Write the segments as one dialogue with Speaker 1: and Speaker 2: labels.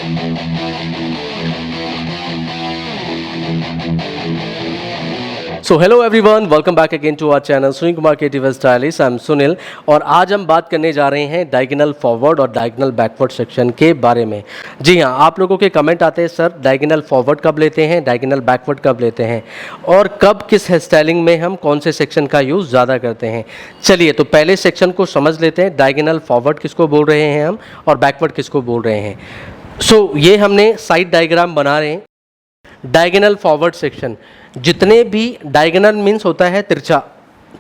Speaker 1: So hello everyone, welcome back again to our channel Sunil Kumar creative stylist. I am Sunil और आज हम बात करने जा रहे हैं डायगोनल फॉरवर्ड और डायगोनल बैकवर्ड सेक्शन के बारे में। जी हाँ, आप लोगों के कमेंट आते हैं सर डायगोनल फॉरवर्ड कब लेते हैं, डायगोनल बैकवर्ड कब लेते हैं और कब किस हेयर स्टाइलिंग में हम कौन से सेक्शन का यूज़ ज़्यादा करते हैं। चलिए तो पहले सेक्शन को समझ लेते हैं, डायगोनल फॉरवर्ड किसको बोल रहे हैं हम और बैकवर्ड किसको बोल रहे हैं। सो ये हमने साइड डायग्राम बना रहे हैं। डायगोनल फॉरवर्ड सेक्शन, जितने भी डायगोनल मीन्स होता है तिरछा,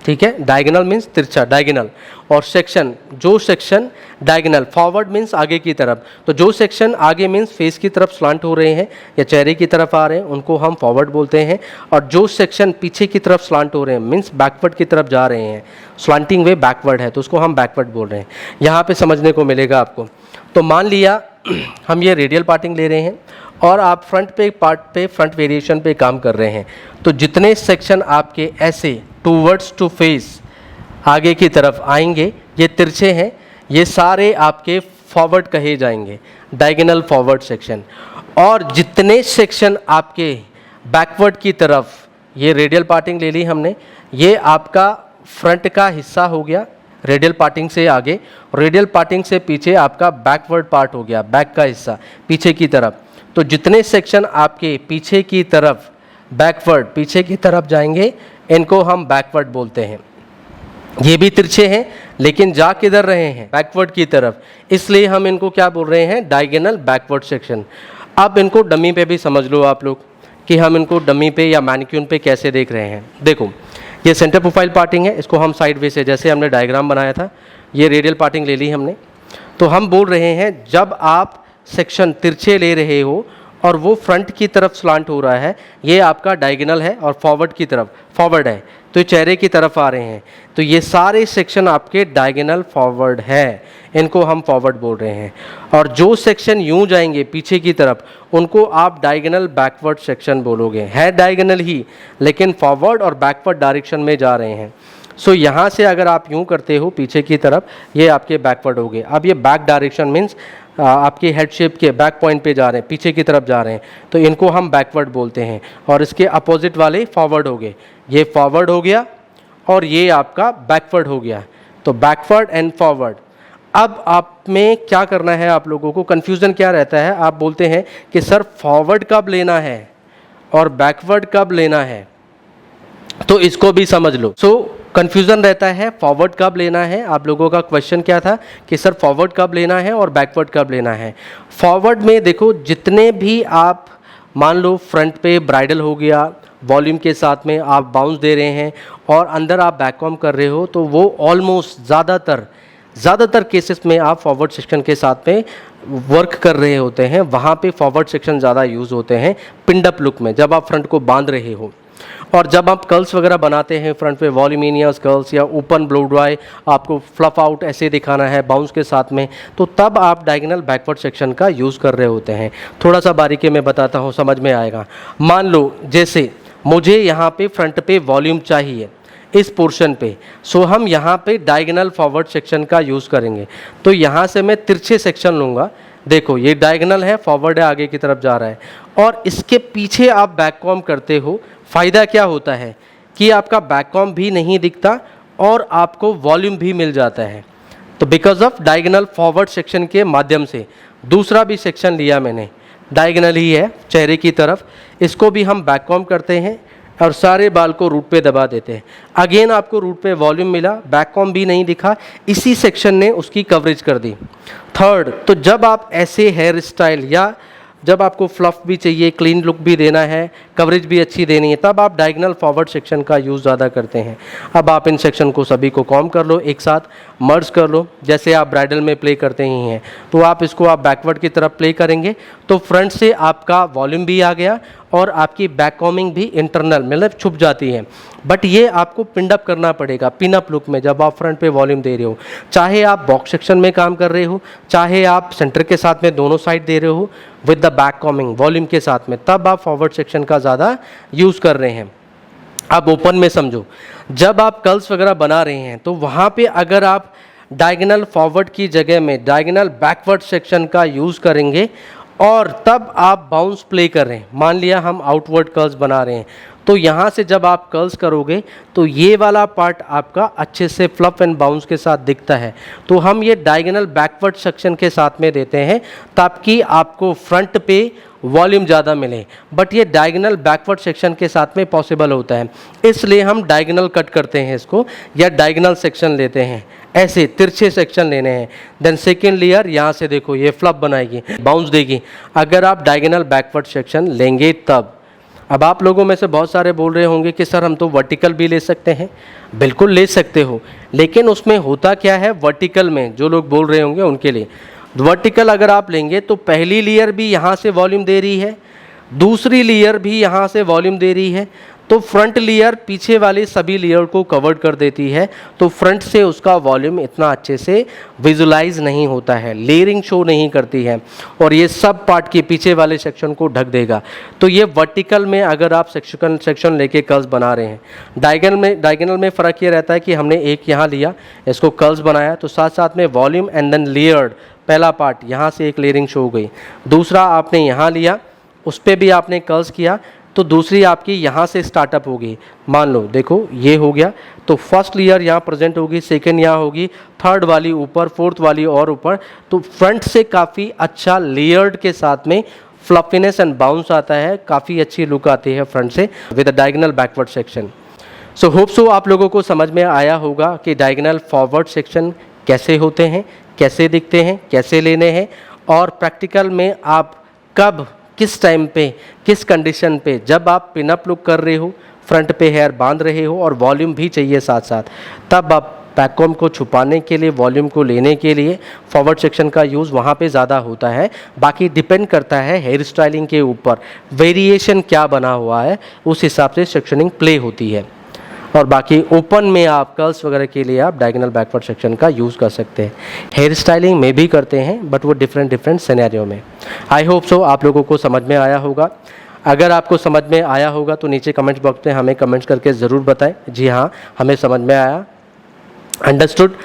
Speaker 1: ठीक है, डायगोनल मीन्स तिरछा, डायगोनल, और सेक्शन, जो सेक्शन डायगोनल, फॉरवर्ड मीन्स आगे की तरफ, तो जो सेक्शन आगे मीन्स फेस की तरफ स्लांट हो रहे हैं या चेहरे की तरफ आ रहे हैं उनको हम फॉरवर्ड बोलते हैं, और जो सेक्शन पीछे की तरफ स्लांट हो रहे हैं मीन्स बैकवर्ड की तरफ जा रहे हैं, स्लांटिंग वे बैकवर्ड है तो उसको हम बैकवर्ड बोल रहे हैं। यहाँ पे समझने को मिलेगा आपको। तो मान लिया हम ये रेडियल पार्टिंग ले रहे हैं और आप फ्रंट पे पार्ट पे फ्रंट वेरिएशन पे काम कर रहे हैं, तो जितने सेक्शन आपके ऐसे टूवर्ड्स टू फेस आगे की तरफ आएंगे, ये तिरछे हैं, ये सारे आपके फॉरवर्ड कहे जाएंगे, डायगोनल फॉरवर्ड सेक्शन। और जितने सेक्शन आपके बैकवर्ड की तरफ, ये रेडियल पार्टिंग ले ली हमने, ये आपका फ्रंट का हिस्सा हो गया रेडियल पार्टिंग से आगे, रेडियल पार्टिंग से पीछे आपका बैकवर्ड पार्ट हो गया, बैक का हिस्सा पीछे की तरफ। तो जितने सेक्शन आपके पीछे की तरफ, बैकवर्ड पीछे की तरफ जाएंगे, इनको हम बैकवर्ड बोलते हैं। ये भी तिरछे हैं लेकिन जा किधर रहे हैं, बैकवर्ड की तरफ, इसलिए हम इनको क्या बोल रहे हैं, डायगोनल बैकवर्ड सेक्शन। अब इनको डमी पे भी समझ लो आप लोग कि हम इनको डमी पे या मैनिक्यून पे कैसे देख रहे हैं। देखो ये सेंटर प्रोफाइल पार्टिंग है, इसको हम साइड वे से, जैसे हमने डायग्राम बनाया था, ये रेडियल पार्टिंग ले ली हमने। तो हम बोल रहे हैं जब आप सेक्शन तिरछे ले रहे हो और वो फ्रंट की तरफ स्लांट हो रहा है, ये आपका डायगोनल है, और फॉरवर्ड की तरफ फॉरवर्ड है तो ये चेहरे की तरफ आ रहे हैं, तो ये सारे सेक्शन आपके डायगोनल फॉरवर्ड है, इनको हम फॉरवर्ड बोल रहे हैं। और जो सेक्शन यूं जाएंगे पीछे की तरफ, उनको आप डायगोनल बैकवर्ड सेक्शन बोलोगे, है डायगोनल ही लेकिन फॉरवर्ड और बैकवर्ड डायरेक्शन में जा रहे हैं। सो यहाँ से अगर आप यूं करते हो पीछे की तरफ, ये आपके बैकवर्ड हो गए। अब ये बैक डायरेक्शन मीन्स आपके हेड शेप के बैक पॉइंट पे जा रहे हैं, पीछे की तरफ जा रहे हैं, तो इनको हम बैकवर्ड बोलते हैं। और इसके अपोजिट वाले फॉरवर्ड हो गए, ये फॉरवर्ड हो गया और ये आपका बैकवर्ड हो गया, तो बैकवर्ड एंड फॉरवर्ड। अब आप में क्या करना है, आप लोगों को कन्फ्यूज़न क्या रहता है, आप बोलते हैं कि सर फॉरवर्ड कब लेना है और बैकवर्ड कब लेना है, तो इसको भी समझ लो। सो कन्फ्यूज़न रहता है, फॉरवर्ड कब लेना है, आप लोगों का क्वेश्चन क्या था कि सर फॉरवर्ड कब लेना है और बैकवर्ड कब लेना है। फॉरवर्ड में देखो, जितने भी आप मान लो फ्रंट पे ब्राइडल हो गया, वॉल्यूम के साथ में आप बाउंस दे रहे हैं और अंदर आप बैककॉम कर रहे हो, तो वो ऑलमोस्ट ज़्यादातर केसेस में आप फॉरवर्ड सेक्शन के साथ में वर्क कर रहे होते हैं, वहाँ पे फॉरवर्ड सेक्शन ज़्यादा यूज़ होते हैं पिंडअप लुक में, जब आप फ्रंट को बांध रहे हो। और जब आप कर्ल्स वगैरह बनाते हैं फ्रंट पे, वॉल्यूमिनियस कर्ल्स या ओपन ब्लो ड्राई, आपको फ्लफ आउट ऐसे दिखाना है बाउंस के साथ में, तो तब आप डायगोनल बैकवर्ड सेक्शन का यूज़ कर रहे होते हैं। थोड़ा सा बारीकी में बताता हूँ, समझ में आएगा। मान लो जैसे मुझे यहाँ पे फ्रंट पे वॉल्यूम चाहिए इस पोर्शन पे, सो हम यहाँ पे डायगोनल फॉरवर्ड सेक्शन का यूज़ करेंगे। तो यहाँ से मैं तिरछे सेक्शन लूँगा, देखो ये डायगोनल है, फॉरवर्ड है, आगे की तरफ जा रहा है, और इसके पीछे आप बैककॉम करते हो। फ़ायदा क्या होता है कि आपका बैककॉम भी नहीं दिखता और आपको वॉल्यूम भी मिल जाता है, तो because of diagonal forward section के माध्यम से। दूसरा भी सेक्शन लिया मैंने, डायगोनल ही है चेहरे की तरफ, इसको भी हम बैककॉम करते हैं और सारे बाल को रूट पे दबा देते हैं। अगेन आपको रूट पे वॉल्यूम मिला, बैककॉम भी नहीं दिखा, इसी सेक्शन ने उसकी कवरेज कर दी। थर्ड, तो जब आप ऐसे हेयर स्टाइल या जब आपको फ्लफ भी चाहिए, क्लीन लुक भी देना है, कवरेज भी अच्छी देनी है, तब आप डायगोनल फॉरवर्ड सेक्शन का यूज़ ज़्यादा करते हैं। अब आप इन सेक्शन को सभी को कॉम कर लो, एक साथ मर्ज कर लो, जैसे आप ब्राइडल में प्ले करते ही हैं, तो आप इसको आप बैकवर्ड की तरफ प्ले करेंगे, तो फ्रंट से आपका वॉल्यूम भी आ गया और आपकी बैक कॉमिंग भी इंटरनल मतलब छुप जाती है। बट ये आपको पिंडअप करना पड़ेगा पिनअप लुक में, जब आप फ्रंट पे वॉल्यूम दे रहे हो, चाहे आप बॉक्स सेक्शन में काम कर रहे हो, चाहे आप सेंटर के साथ में दोनों साइड दे रहे हो with the back combing volume के साथ में, तब आप फॉरवर्ड सेक्शन का ज़्यादा यूज़ कर रहे हैं। अब ओपन में समझो, जब आप कर्ल्स वगैरह बना रहे हैं तो वहाँ पे अगर आप डायगोनल फॉरवर्ड की जगह में डायगोनल बैकवर्ड सेक्शन का यूज़ करेंगे और तब आप बाउंस प्ले कर रहे हैं। मान लिया हम आउटवर्ड कर्ल्स बना रहे हैं, तो यहाँ से जब आप कर्ल्स करोगे तो ये वाला पार्ट आपका अच्छे से फ्लप एंड बाउंस के साथ दिखता है। तो हम ये डायगोनल बैकवर्ड सेक्शन के साथ में देते हैं ताकि आपको फ्रंट पे वॉल्यूम ज़्यादा मिले, बट ये डायगोनल बैकवर्ड सेक्शन के साथ में पॉसिबल होता है, इसलिए हम डायगोनल कट करते हैं इसको, या डायगोनल सेक्शन लेते हैं। ऐसे तिरछे सेक्शन लेने हैं। देन सेकेंड लेयर यहाँ से देखो ये फ्लप बनाएगी, बाउंस देगी। अगर आप डायगोनल बैकवर्ड सेक्शन लेंगे तब। अब आप लोगों में से बहुत सारे बोल रहे होंगे कि सर हम तो वर्टिकल भी ले सकते हैं। बिल्कुल ले सकते हो, लेकिन उसमें होता क्या है, वर्टिकल में जो लोग बोल रहे होंगे उनके लिए, वर्टिकल अगर आप लेंगे तो पहली लेयर भी यहाँ से वॉल्यूम दे रही है, दूसरी लेयर भी यहाँ से वॉल्यूम दे रही है, तो फ्रंट लेयर पीछे वाली सभी लेयर को कवर कर देती है, तो फ्रंट से उसका वॉल्यूम इतना अच्छे से विजुलाइज नहीं होता है, लेयरिंग शो नहीं करती है, और ये सब पार्ट के पीछे वाले सेक्शन को ढक देगा। तो ये वर्टिकल में अगर आप सेक्शन लेके कर्ल्स बना रहे हैं, डायगोनल में फ़र्क ये रहता है कि हमने एक यहाँ लिया, इसको कर्ल्स बनाया, तो साथ साथ में वॉल्यूम एंड देन लेयर्ड, पहला पार्ट यहाँ से एक लेयरिंग शो हो गई, दूसरा आपने यहाँ लिया, उस पर भी आपने कर्ल्स किया, तो दूसरी आपकी यहाँ से स्टार्टअप होगी। मान लो देखो ये हो गया, तो फर्स्ट लेयर यहाँ प्रेजेंट होगी, सेकेंड यहाँ होगी, थर्ड वाली ऊपर, फोर्थ वाली और ऊपर। तो फ्रंट से काफ़ी अच्छा लेयर्ड के साथ में फ्लफीनेस एंड बाउंस आता है, काफ़ी अच्छी लुक आती है फ्रंट से with a diagonal backward section. So hope so आप लोगों को समझ में आया होगा कि डायगोनल फॉरवर्ड सेक्शन कैसे होते हैं, कैसे दिखते हैं, कैसे लेने हैं, और प्रैक्टिकल में आप कब, किस टाइम पे, किस कंडीशन पे, जब आप पिनअप लुक कर रहे हो, फ्रंट पे हेयर बांध रहे हो और वॉल्यूम भी चाहिए साथ साथ, तब आप बैककॉम को छुपाने के लिए, वॉल्यूम को लेने के लिए फॉरवर्ड सेक्शन का यूज़ वहाँ पे ज़्यादा होता है। बाकी डिपेंड करता है हेयर स्टाइलिंग के ऊपर, वेरिएशन क्या बना हुआ है, उस हिसाब से सेक्शनिंग प्ले होती है। और बाकी ओपन में आप कर्ल्स वगैरह के लिए आप डायगोनल बैकवर्ड सेक्शन का यूज़ कर सकते हैं। हेयर स्टाइलिंग में भी करते हैं, बट वो डिफरेंट सिनेरियो में। आई होप सो आप लोगों को समझ में आया होगा। अगर आपको समझ में आया होगा तो नीचे कमेंट्स बॉक्स में हमें कमेंट्स करके ज़रूर बताएं, जी हाँ हमें समझ में आया, अंडरस्टूड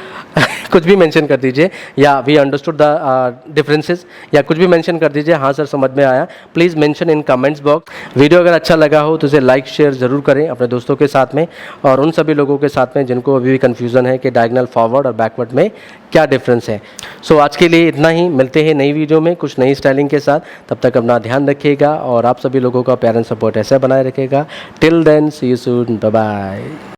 Speaker 1: कुछ भी मेंशन कर दीजिए, या वी अंडरस्टूड द डिफरेंसेस, या कुछ भी मेंशन कर दीजिए, हाँ सर समझ में आया। Please mention in comments box. Video अगर अच्छा लगा हो तो इसे लाइक शेयर ज़रूर करें अपने दोस्तों के साथ में, और उन सभी लोगों के साथ में जिनको अभी भी कन्फ्यूज़न है कि डायगोनल फॉरवर्ड और बैकवर्ड में क्या डिफरेंस है। सो आज के लिए इतना ही, मिलते हैं नई वीडियो में कुछ नई स्टाइलिंग के साथ। तब तक अपना ध्यान रखिएगा और आप सभी लोगों का प्यार एंड सपोर्ट ऐसे बनाए रखिएगा। Till then see you soon, bye bye.